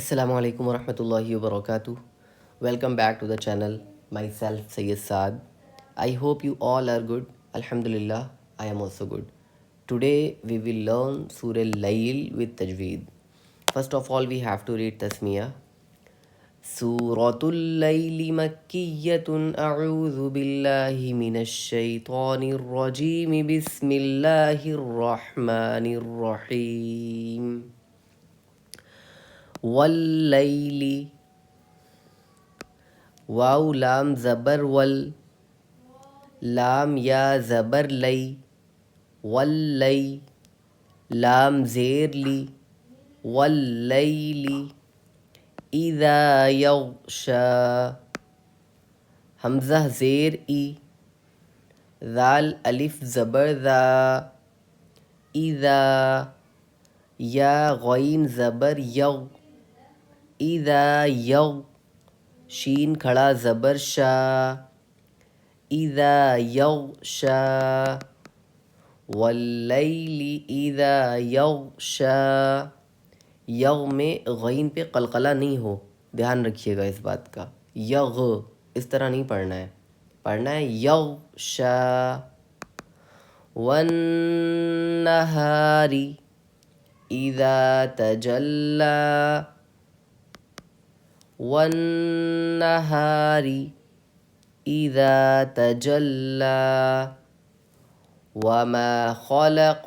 Assalamu alaikum wa rahmatullahi wa barakatuh. Welcome back to the channel. Myself Sayyid Saad. I hope you all are good. Alhamdulillah, I am also good. Today we will learn Surah Layl with Tajweed. First of all, we have to read Tasmiyah. Suratul Layli Makkiyatun A'udhu Billahi Minash Shaitanir Rajim. Bismillahir Rahmanir Rahim. واللیلی واو لام زبر ول لام یا زبر لی واللی لام زیر لی واللیلی اذا یغشا حمزہ زیر ای ذال الف زبر ذا اذا یا غین زبر یغ اذا یغ شین کھڑا زبر شا اذا یغشا واللیل اذا یغشا یغ میں غین پہ قلقلہ نہیں ہو، دھیان رکھیے گا اس بات کا. یغ اس طرح نہیں پڑھنا ہے، پڑھنا ہے یغشا. والنہار اذا تجلی والنہار اذا تجلی وما خلق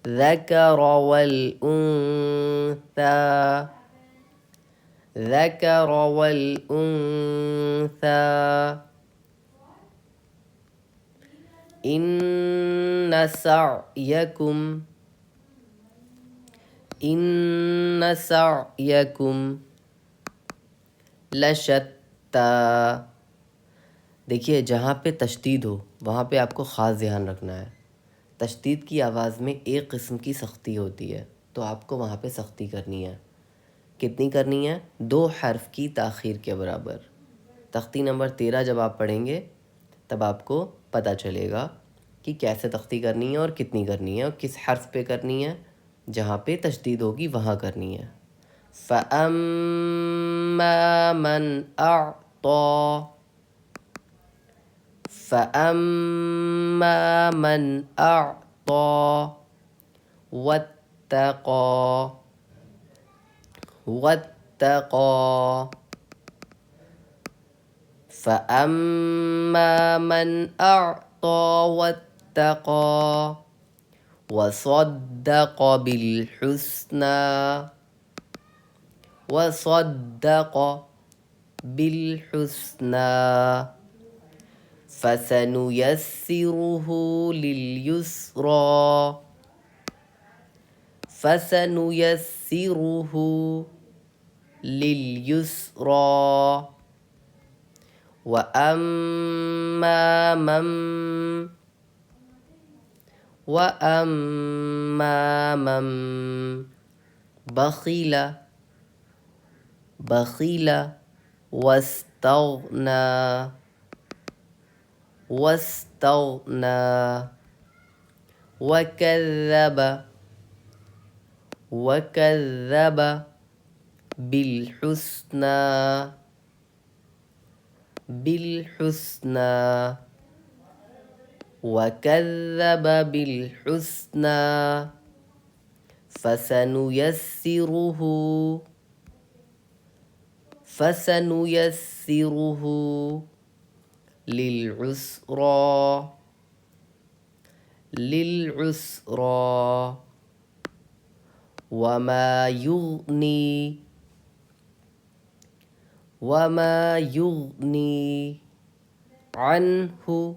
الذکر والانثى ان سعیکم لشتی. دیکھیے جہاں پہ تشدید ہو وہاں پہ آپ کو خاص دھیان رکھنا ہے. تشدید کی آواز میں ایک قسم کی سختی ہوتی ہے، تو آپ کو وہاں پہ سختی کرنی ہے. کتنی کرنی ہے؟ 2 حرف کی تاخیر کے برابر. تختی نمبر 13 جب آپ پڑھیں گے تب آپ کو پتہ چلے گا کہ کیسے تختی کرنی ہے اور کتنی کرنی ہے اور کس حرف پہ کرنی ہے. جہاں پہ تشدید ہوگی وہاں کرنی ہے. فَأَمَّا مَنْ أَعْطَى فَأَمَّا مَنْ أَعْطَى وَاتَّقَى فَأَمَّا مَنْ أَعْطَى وَاتَّقَى وَصَدَّقَ بِالْحُسْنَى فَسَنُيَسِّرُهُ لِلْيُسْرَى وَأَمَّا مَن بخل واستغنى وكذب بالحسنى فسنيسره للعسرى وما يغني عنه.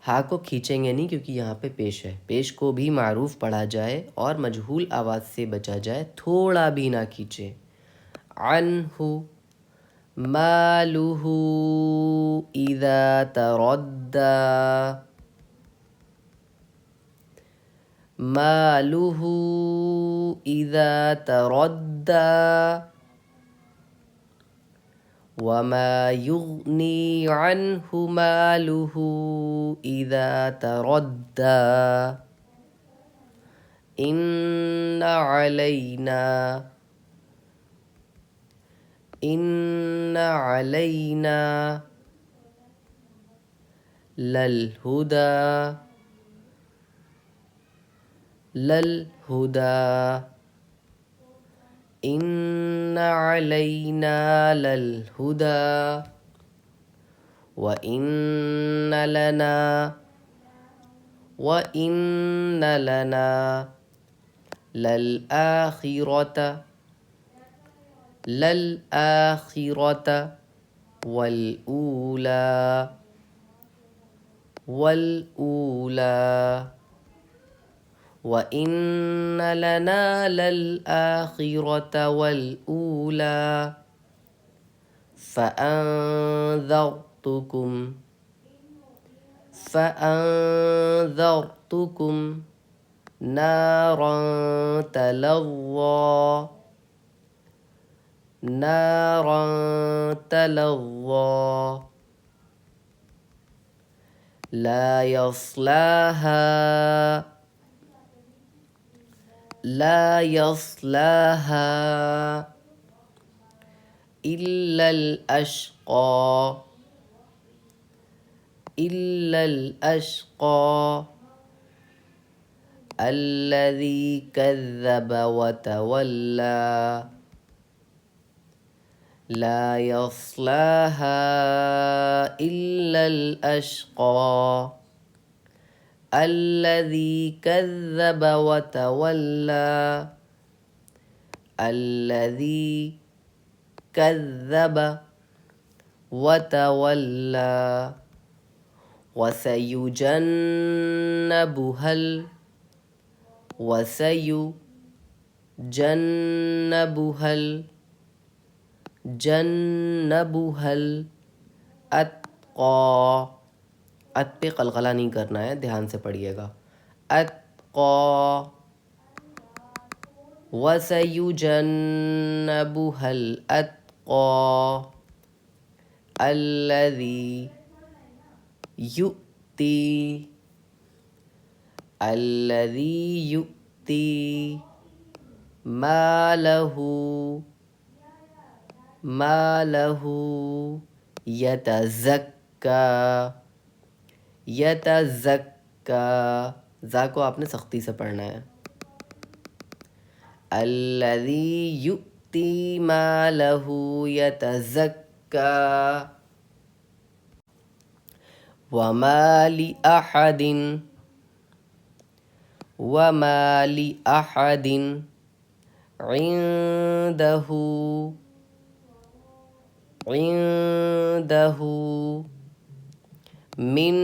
ہاں کو کھینچیں گے نہیں کیونکہ یہاں پہ پیش ہے. پیش کو بھی معروف پڑھا جائے اور مجہول آواز سے بچا جائے، تھوڑا بھی نہ کھینچے. عنہ مالہ اذا تردى مالہ اذا تردى وما يغني عنه ماله إذا تردى إن علينا للهدى إن علينا للهدى وإن لنا للآخرة والأولى وإن لنا للآخرة والأولى فأنذرتكم نارا تلظى لا يصلاها إلا الأشقى الذي كذب وتولى لا يصلاها إلا الأشقى الذي كذب وتولى وسيجنبها الأتقى ات پہ قلقلہ نہیں کرنا ہے، دھیان سے پڑھیے گا. اتقى وسيجنبها الأتقى الذي يؤتي ماله يتزكى ذا کو آپ نے سختی سے پڑھنا ہے. الذي يؤتي ماله يتزكى وما لأحد عنده من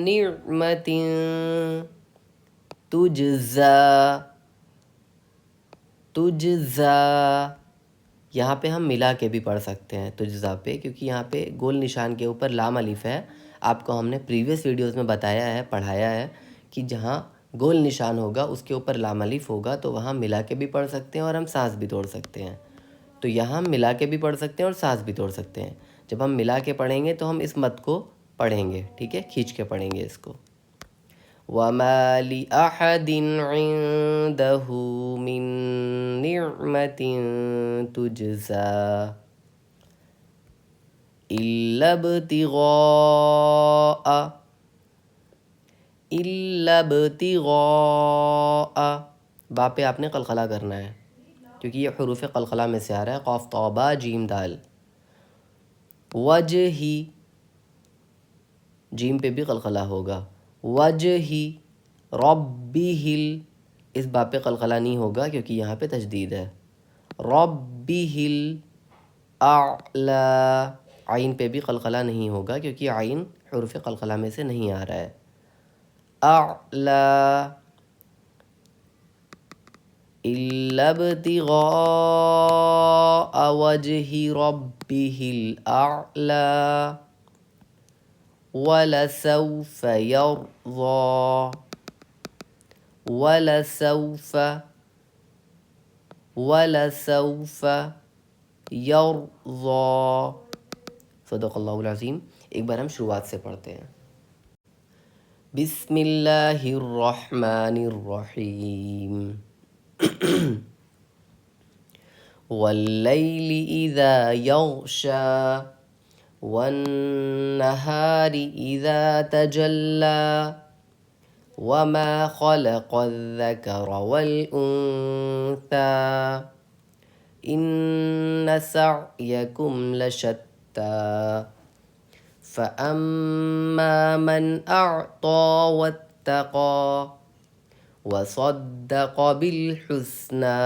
نعمة تجزا یہاں پہ ہم ملا کے بھی پڑھ سکتے ہیں تجزا پہ، کیونکہ یہاں پہ گول نشان کے اوپر لام الف ہے. آپ کو ہم نے پریویس ویڈیوز میں بتایا ہے، پڑھایا ہے کہ جہاں گول نشان ہوگا اس کے اوپر لام الف ہوگا تو وہاں ملا کے بھی پڑھ سکتے ہیں اور ہم سانس بھی توڑ سکتے ہیں. تو یہاں ہم ملا کے بھی پڑھ سکتے ہیں اور سانس بھی توڑ سکتے ہیں. جب ہم ملا کے پڑھیں گے تو ہم اس مد کو پڑھیں گے، ٹھیک ہے، کھینچ کے پڑھیں گے اس کو. وَمَا لِأَحَدٍ عِندَهُ مِن نِعْمَةٍ تُجْزَى إِلَّا ابْتِغَاءَ با پہ آپ نے قلقلہ کرنا ہے کیونکہ یہ حروف قلقلہ میں سے آ رہا ہے. قاف طا با جیم دال. وجہی جیم پہ بھی قلقلہ ہوگا. وجہی ربہل اس با پہ قلقلہ نہیں ہوگا کیونکہ یہاں پہ تشدید ہے. ربہل اعلی عین پہ بھی قلقلہ نہیں ہوگا کیونکہ عین حروف قلقلہ میں سے نہیں آ رہا ہے. اعلی إِلَّا ابْتِغَاءَ وَجْهِ رَبِّهِ الْأَعْلَى وَلَسَوْفَ يَرْضَى صدق اللہ العظیم. ایک بار ہم شروعات سے پڑھتے ہیں. بسم اللہ الرحمن الرحیم. واللیل اذا یغشا والنہار اذا تجلی وما خلق الذکر والانثى ان سعیکم لشتی فأما من أعطى واتقى وصدق بالحسنى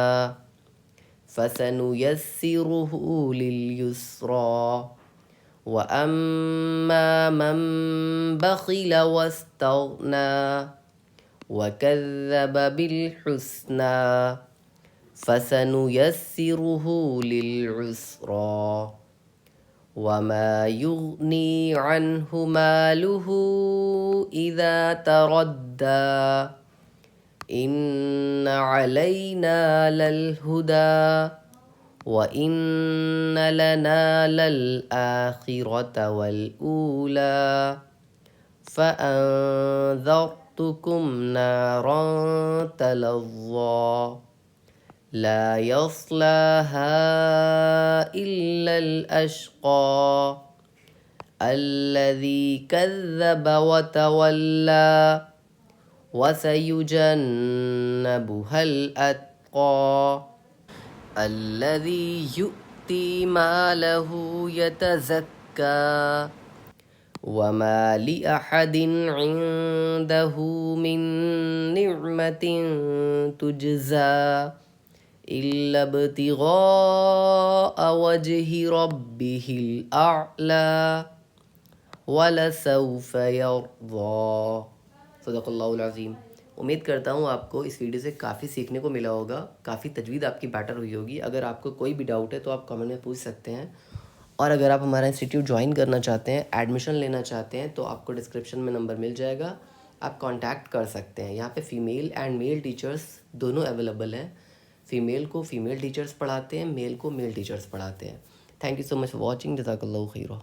فسنيسره لليسرى وأما من بخل واستغنى وكذب بالحسنى فسنيسره للعسرى وما يغني عنه ماله إذا تردى إن علينا للهدى وإن لنا للآخرة والأولى فأنذرتكم نارا تلظى لا يصلاها إلا الأشقى الذي كذب وتولى وسيجنبها الأتقى الذي يؤتي ماله يتزكى وما لأحد عنده من نعمة تجزى إلا ابتغاء وجه ربه الأعلى وَلَسَوْفَ يَرْضَى. صدق اللہ العظیم. امید کرتا ہوں آپ کو اس ویڈیو سے کافی سیکھنے کو ملا ہوگا, کافی تجوید آپ کی بیٹر ہوئی ہوگی. اگر آپ کو کوئی بھی ڈاؤٹ ہے تو آپ کمنٹ میں پوچھ سکتے ہیں, اور اگر آپ ہمارا انسٹیٹیوٹ جوائن کرنا چاہتے ہیں, ایڈمیشن لینا چاہتے ہیں, تو آپ کو ڈسکرپشن میں نمبر مل جائے گا, آپ کانٹیکٹ کر سکتے ہیں. یہاں پہ فیمیل اینڈ میل ٹیچرس دونوں اویلیبل ہیں. فیمیل کو فیمیل ٹیچرس پڑھاتے ہیں, میل کو میل ٹیچرس پڑھاتے ہیں. Thank you so much for watching. جزاک اللہ خیرہ.